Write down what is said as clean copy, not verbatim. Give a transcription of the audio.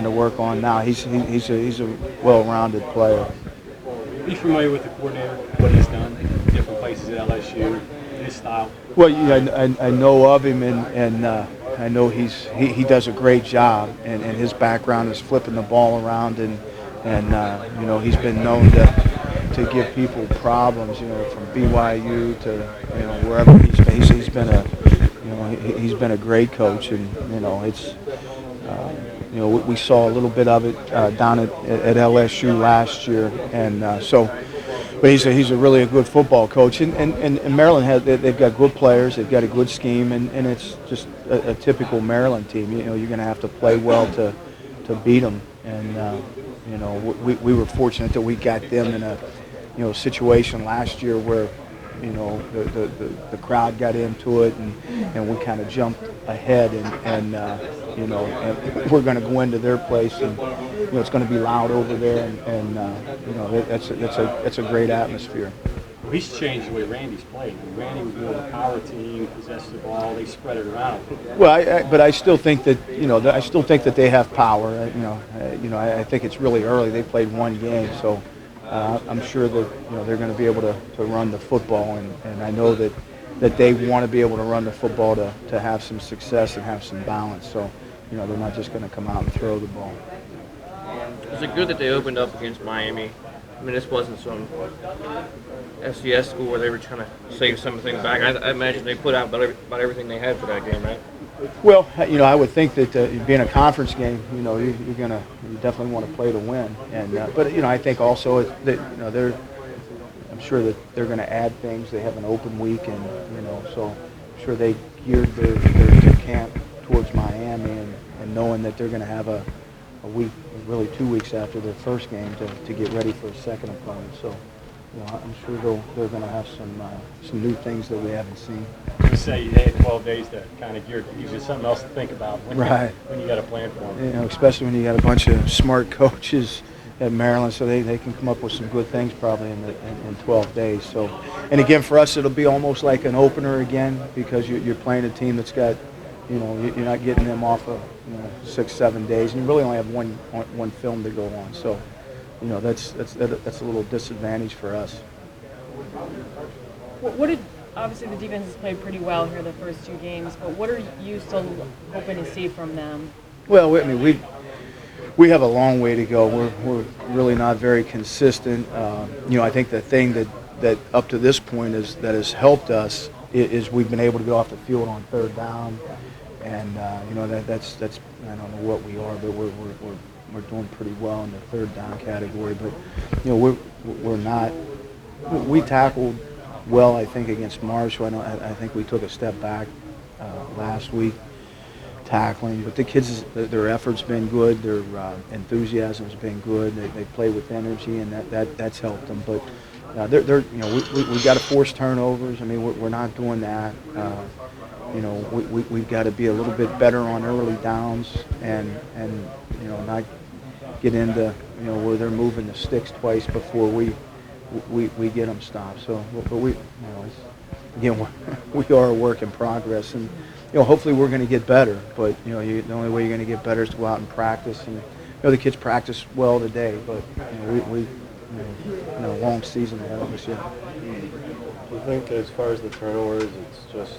to work on now. He's a well-rounded player. Are you familiar with the coordinator, what he's done in different places at LSU, his style? Well, yeah, I know of him, and I know he does a great job, and his background is flipping the ball around, and he's been known to give people problems, from BYU to wherever he's been he's been a great coach, and it's. We saw a little bit of it down at LSU last year, and but he's a really a good football coach, and Maryland they've got good players, they've got a good scheme, and it's just a typical Maryland team. You're going to have to play well to beat them, and we were fortunate that we got them in a situation last year where the crowd got into it, and we kind of jumped ahead, and we're going to go into their place, and it's going to be loud over there, and that's a great atmosphere. Well, he's changed the way Randy's played. Randy was more of a power team, possessed the ball, they spread it around. Well, but I still think that I still think that they have power. I think it's really early. They played one game, so. I'm sure that they're going to be able to run the football, and I know that they want to be able to run the football to have some success and have some balance. So they're not just going to come out and throw the ball. Is it good that they opened up against Miami? I mean, this wasn't some FCS school where they were trying to save some things back. I imagine they put out about everything they had for that game, right? Well, I would think that being a conference game, you definitely want to play to win, and but I think also that I'm sure that they're going to add things. They have an open week, and so I'm sure they geared their camp towards Miami, and knowing that they're going to have a week, really 2 weeks after their first game to get ready for a second opponent. So. I'm sure they're going to have some new things that we haven't seen. You say you had 12 days to kind of gives you something else to think about when you got a plan for them. Especially when you got a bunch of smart coaches at Maryland, so they can come up with some good things probably in 12 days. So, and again for us, it'll be almost like an opener again because you're playing a team that's got, you're not getting them off of 6-7 days, and you really only have one film to go on. So. That's a little disadvantage for us. Obviously the defense has played pretty well here the first two games, but what are you still hoping to see from them? Well, I mean, we have a long way to go. We're really not very consistent. I think the thing that up to this point that has helped us is we've been able to get off the field on third down, and that's I don't know what we are, but we're doing pretty well in the third down category, but we're not. We tackled well, I think, against Marshall. I think we took a step back last week tackling, but the kids, their effort's been good. Their enthusiasm's been good. They play with energy, and that's helped them. But we got to force turnovers. I mean, we're not doing that. We've got to be a little bit better on early downs and not get into where they're moving the sticks twice before we get them stopped. So, but we are a work in progress, and hopefully we're going to get better. But the only way you're going to get better is to go out and practice. And the kids practice well today, but we a long season ahead of us yet. Do you think, as far as the turnovers, it's just